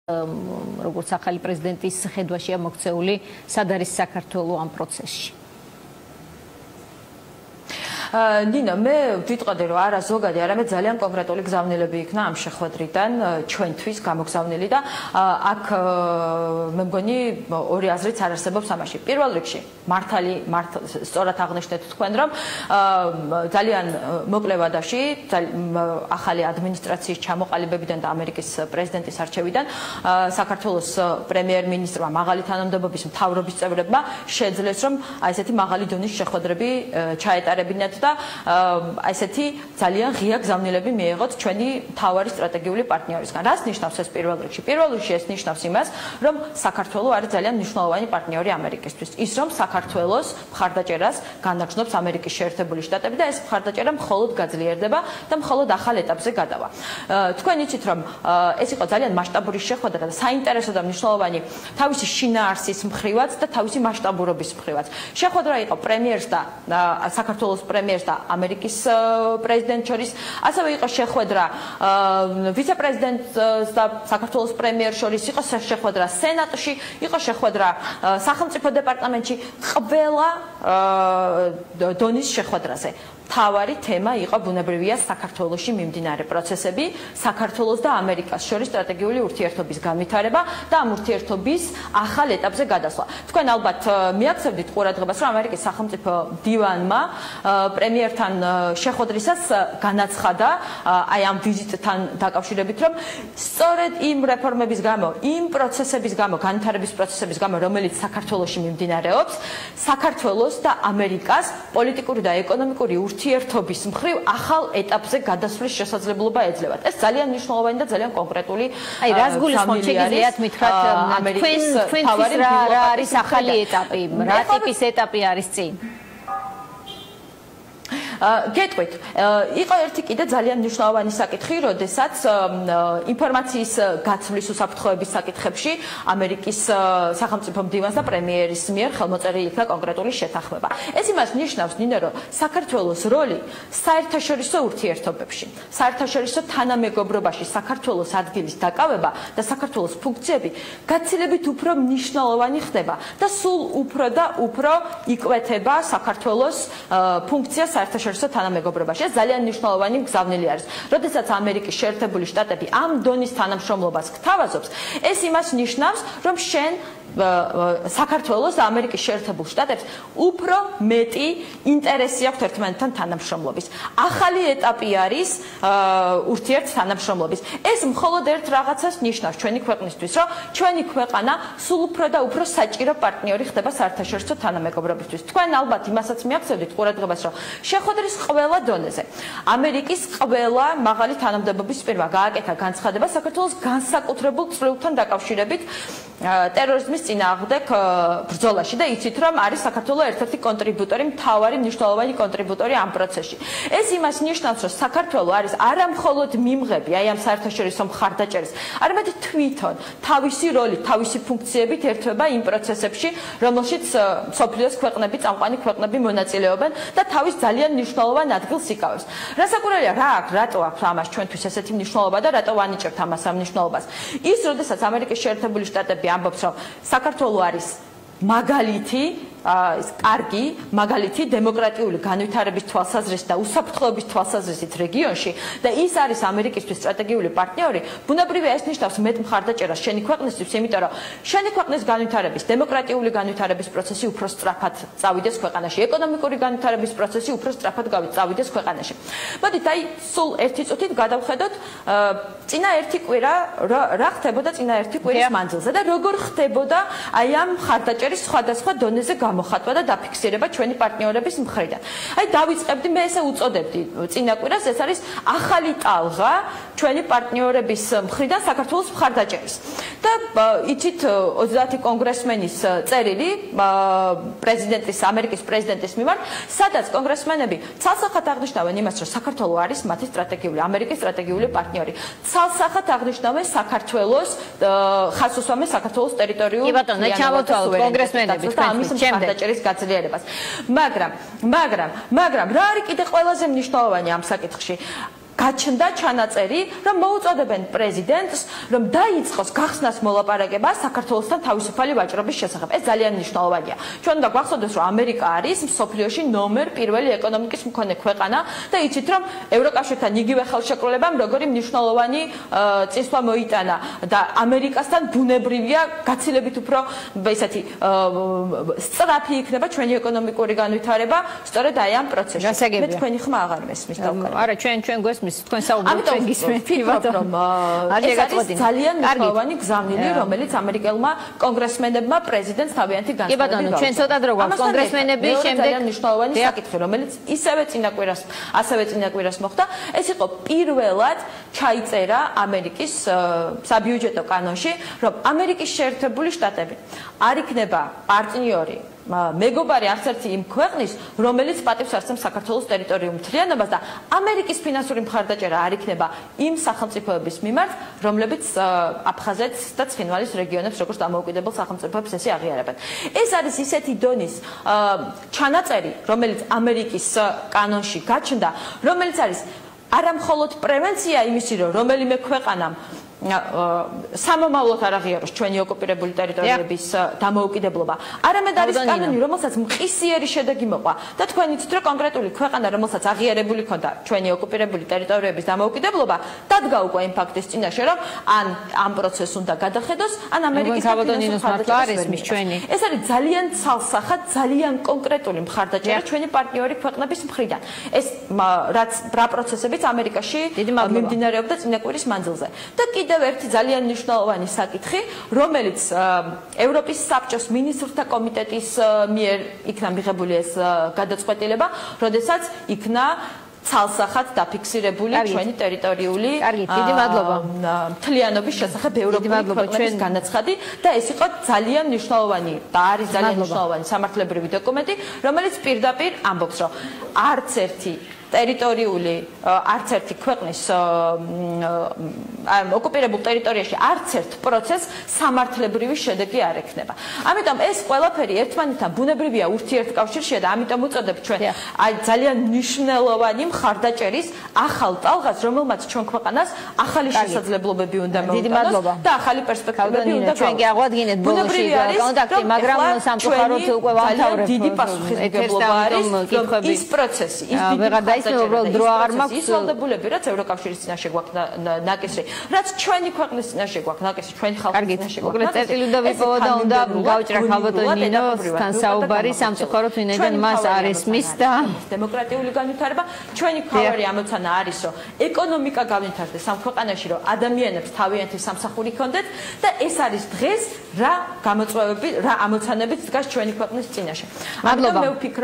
როგორც ახალი პრეზიდენტის ხედვაშია მოქცეული, სად არის საქართველო ამ პროცესში? ნინო, მე ვიტყოდი, რომ არა ზოგადი, არამედ ძალიან კონკრეტული გზავნილები იქნა ამ შეხვედრიდან ჩვენთვის გამოგზავნილი და აქ მე მგონი ორი აზრიც არ არსებობს ამაში. პირველ რიგში, სწორად აღნიშნეთ თქვენ, რომ ძალიან მოკლე ვადაში ახალი ადმინისტრაციის ჩამოყალიბებიდან და ამერიკის პრეზიდენტის არჩევიდან საქართველოს პრემიერ-მინისტრმა მაღალი თანამდებობის მთავრობის წევრებმა შეძლეს, რომ ესეთი მაღალი დონის შეხვედრები ჩაეტარებინათ და ესეთი ძალიან ღია გზავნილები მიიღოთ ჩვენი მთავარი სტრატეგიული პარტნიორისგან. რას ნიშნავს ეს პირველ რიგში? პირველ რიგში ეს ნიშნავს იმას, რომ საქართველო არის ძალიან მნიშვნელოვანი პარტნიორი ამერიკისთვის. ის რომ საქართველოს მხარდაჭერას განაგრძობს ამერიკის შეერთებული შტატები და ეს მხარდაჭერა მხოლოდ გაძლიერდება და მხოლოდ ახალ ეტაპზე გადავა. თქვენ იცით, რომ ეს იყო ძალიან მასშტაბური შეხვედრა და საინტერესო და მნიშვნელოვანი თავისი შინაარსის მხრივაც და თავისი მასშტაბურობის მხრივაც. შეხვედრა იყო პრემიერს და საქართველოს პრემიერს და ამერიკის პრეზიდენტს შორის, ასევე იყო შეხვედრა ვიცე-პრეზიდენტს და საქართველოს პრემიერს შორის, იყო შეხვედრა სენატში, იყო შეხვედრა სახელმწიფო დეპარტამენტში, ყველა დონის შეხვედრაზე. თავარი თემა იყო ბუნებრივია საქართველოში მიმდინარე პროცესები, საქართველოს და ამერიკას შორის სტრატეგიული ურთიერთობის განვითარება და ამ ურთიერთობის ახალ ეტაპზე გადასვლა. თქვენ ალბათ მიაქცევდით ყურადღებას, რომ ამერიკის სახელმწიფო დივანმა პრემიერთან შეხვედრისას განაცხადა აი ამ ვიზიტთან დაკავშირებით, რომ სწორედ იმ რეფორმების გამო, იმ პროცესების გამო, განვითარების პროცესების გამო, რომელიც საქართველოში მიმდინარეობს, საქართველოს და ამერიკას პოლიტიკური და ეკონომიკური ურთიერთობის მხრივ ახალ ეტაპზე გადასვლის შესაძლებლობა ეძლევათ. ეს ძალიან მნიშვნელოვანი და ძალიან კონკრეტული აი რას გულისხმობთ, შეგიძლიათ მითხრათ თქვენთვის რა არის ახალი ეტაპი, რა ტიპის ეტაპი არის წინ? გეტყვით, იყო ერთი კიდე ძალიან მნიშვნელოვანი საკითხი, როდესაც ინფორმაციის გაცვლის უსაფრთხოების საკითხებში ამერიკის სახელმწიფო მდივანს და პრემიერის მიერ ხელმოწერილი იქნა კონკრეტული შეთანხმება. ეს იმას ნიშნავს, ნინო, რომ საქართველოს როლი საერთაშორისო ურთიერთობებში, საერთაშორისო თანამეგობრობაში, საქართველოს ადგილის დაკავება და საქართველოს ფუნქციები გაცილებით უფრო მნიშვნელოვანი ხდება და სულ უფრო და უფრო იკვეთება საქართველოს ფუნქცია საერთაშორისო თანამეგობრობაში. ეს ძალიან მნიშვნელოვანი გზავნილი არის. როდესაც ამერიკის შეერთებული შტატები ამ დონის თანამშრომლობას გთავაზობს, ეს იმას ნიშნავს, რომ შენ საქართველოს და ამერიკის შეერთებულ შტატებს უფრო მეტი ინტერესი აქვს ერთმანეთთან თანამშრომლობის. ახალი ეტაპი არის ურთიერთ თანამშრომლობის. ეს მხოლოდ ერთ რაღაცას ნიშნავს ჩვენი ქვეყნისთვის, რომ ჩვენი ქვეყანა სულ უფრო და უფრო საჭირო პარტნიორი ხდება საერთაშორისო თანამეგობრობისთვის. თქვენ ალბათ იმასაც მიაქცევდით ყურადღებას, რომ შეხვედრის ყველა დონეზე ამერიკის ყველა მაღალი თანამდებობის პირმა გააკეთა განცხადება საქართველოს განსაკუთრებულ წვლილთან დაკავშირებით ტერორიზმის წინააღმდეგ ბრძოლაში და იცით, რომ არის საქართველოს ერთ-ერთი კონტრიბუტორი, მთავარი მნიშვნელოვანი კონტრიბუტორი ამ პროცესში. ეს იმას ნიშნავს, რომ საქართველო არის არა მხოლოდ მიმღები აი ამ საერთაშორისო მხარდაჭერის, არამედ თვითონ თავისი როლით, თავისი ფუნქციებით ერთვება იმ პროცესებში, რომელშიც მსოფლიოს ქვეყნები, წამყვანი ქვეყნები მონაწილეობენ და თავის ძალიან მნიშვნელოვან ადგილს იკავებს. რასაკვირველია, რატო აქვს ამას ჩვენთვის ესეთი მნიშვნელობა და რატო ვანიჭებთ ამას ამ მნიშვნელობას? ის, როდესაც ამერიკის შეერთებული შტატები ამბობს, რომ საქართველო არის მაგალითი, კარგი მაგალითი დემოკრატიული განვითარების თვალსაზრისით და უსაფრთხოების თვალსაზრისით რეგიონში და ის არის ამერიკისთვის სტრატეგიული პარტნიორი, ბუნებრივია ეს ნიშნავს მეტ მხარდაჭერას შენი ქვეყნისთვის, იმიტომ რომ შენი ქვეყნის განვითარების, დემოკრატიული განვითარების პროცესი უფრო სწრაფად წავიდეს ქვეყანაში, ეკონომიკური განვითარების პროცესი უფრო სწრაფად წავიდეს ქვეყანაში. მოდით აი სულ ერთი წუთით გადავხედოთ წინა ერთი კვირა რა ხდებოდა წინა ერთი კვირის მანძილზე და როგორ ხდებოდა აი ამ მხარდაჭერის სხვადასხვა დონეზე მოხატვა და დაფიქსირება ჩვენი პარტნიორების მხრიდან. აი დავიწყებდი, მე ესე უწოდებდი წინა კვირას, ეს არის ახალი ტალღა ჩვენი პარტნიორების მხრიდან საქართველოს მხარდაჭერის. და იცით 30 კონგრესმენის წერილი პრეზიდენტის, ამერიკის პრეზიდენტის მიმართ, სადაც კონგრესმენები ცალსახად აღნიშნავენ იმას, რომ საქართველო არის მათი სტრატეგიული, ამერიკის სტრატეგიული პარტნიორი. ცალსახად აღნიშნავენ საქართველოს ხაზს უსვამენ საქართველოს ტერიტორიულ კონგრესმენები მხარდაჭერის გაძლიერებას. მაგრამ რა არის კიდე ყველაზე მნიშვნელოვანი ამ საკითხში? გაჩნდა ჩანაწერი, რომ მოუწოდებენ პრეზიდენტს, რომ დაიწყოს გახსნას მოლაპარაკება საქართველოსთან თავისუფალი ვაჭრობის შესახებ. ეს ძალიან მნიშვნელოვანია. ჩვენ უნდა გვახსოვდეს, რომ ამერიკა არის მსოფლიოში ნომერ პირველი ეკონომიკის მქონე ქვეყანა და იცით, რომ ევროკავშირთან იგივე ხელშეკრულებამ როგორი მნიშვნელოვანი წინსვლა მოიტანა და ამერიკასთან ბუნებრივია გაცილებით უფრო ესეთი სწრაფი იქნება ჩვენი ეკონომიკური განვითარება სწორედ აი ამ პროცესში. მე თქვენი ხმა აღარ მესმის დავკარგე. არა, ჩვენ გვესმის, თქვენ საუბრობთ ჩვენ გისმენთ. ეს არის ძალიან მნიშვნელოვანი გზავნილი, რომელიც ამერიკელმა კონგრესმენებმა პრეზიდენტს თავიანთი განცხადება. კი ბატონო, ჩვენ ცოტა დრო გვაქვს კონგრესმენები, შემდეგ ძალიან მნიშვნელოვანი საკითხი, რომელიც ასევე წინა კვირას მოხდა. ეს იყო პირველად ჩაიწერა ამერიკის საბიუჯეტო კანონში, რომ ამერიკის შეერთებული შტატები არ იქნება პარტნიორი მეგობარი არც ერთი იმ ქვეყნის, რომელიც პატივს არცემს საქართველოს ტერიტორიულ მთლიანობას და ამერიკის ფინანსური მხარდაჭერა არ იქნება იმ სახელმწიფოების მიმართ, რომლებიც აფხაზეთს და ცხინვალის რეგიონებს როგორც დამოუკიდებელ სახელმწიფოებს ესე აღიარებენ. ეს არის ისეთი დონის ჩანაწერი, რომელიც ამერიკის კანონში გაჩნდა, რომელიც არის არა მხოლოდ პრევენცია იმისი, რომ რომელიმე ქვეყანამ სამომავლოდ არ აღიაროს ჩვენი ოკუპირებული ტერიტორიების დამოუკიდებლობა. არამედ არის კანონი, რომელსაც მყისიერი შედეგი მოყვა და თქვენ იცით, რომ კონკრეტული ქვეყანა, რომელსაც აღიარებული ქონდა ჩვენი ოკუპირებული ტერიტორიების დამოუკიდებლობა, დადგა უკვე იმ ფაქტის წინაშე, რომ ან ამ პროცესს უნდა გადახედოს, ან ამერიკის მხარდაჭერა. ეს არის ძალიან ცალსახად, ძალიან კონკრეტული მხარდაჭერა ჩვენი პარტნიორი ქვეყნების მხრიდან. ეს რა პროცესებიც ამერიკაში მიმდინარეობდა წინა კვირის მანძილზე. და კიდევ ერთი ძალიან მნიშვნელოვანი საკითხი, რომელიც ევროპის საბჭოს მინისტრთა კომიტეტის მიერ იქნა მიღებული ეს გადაწყვეტილება, როდესაც იქნა ცალსახად დაფიქსირებული ჩვენი ტერიტორიული მთლიანობის შესახებ ევროპული ქვეყნების განაცხადი და ეს იყო ძალიან მნიშვნელოვანი და არის ძალიან მნიშვნელოვანი სამართლებრივი დოკუმენტი, რომელიც პირდაპირ ამბობს, რომ არც ერთი ტერიტორიული არც ერთი ქვეყნის ოკუპირებულ ტერიტორიაში არც ერთ პროცესს სამართლებრივი შედეგი არ ექნება. ამიტომ ეს ყველაფერი ერთმანეთთან ბუნებრივია ურთიერთკავშირშია და ამიტომ უწოდებ ჩვენ აი ძალიან მნიშვნელოვანი მხარდაჭერის ახალ ტალღას, რომელმაც ჩვენ ქვეყანას ახალი შესაძლებლობები უნდა მოუტანოს და ახალი პერსპექტივები უნდა ჩვენ კი აღვადგინეთ ბოლოში კონტაქტი, მაგრამ სამწუხაროდ უკვე ვამთავრებ. დიდი პასუხისმგებლობა არის ის პროცესი, ის დიდი უბრალოდ დრო აღარ მაქვს ისვალდებულები, რაც ევროკავშირის წინაშე გვაქვს ნაკისრი, რაც ჩვენი ქვეყნის წინაშე გვაქვს ნაკისრი, ჩვენი ხალხის წინაშე გვაქვს. მოკლედ წერტილი უნდა ვიპოვო და უნდა გავჭრათ ალბათ ნინოსთან საუბარი, სამწუხაროდ ვინაიდან მას არ ესმის და დემოკრატიული განვითარება, ჩვენი მთავარი ამოცანა არის, რომ ეკონომიკა განვითარდეს ამ ქვეყანაში, რომ ადამიანებს თავიანთი სამსახური ჰქონდეთ და ეს არის დღეს რა გამოწვევები, რა ამოცანებით დგას ჩვენი ქვეყნის წინაშე. მადლობა. მე ვფიქრობ,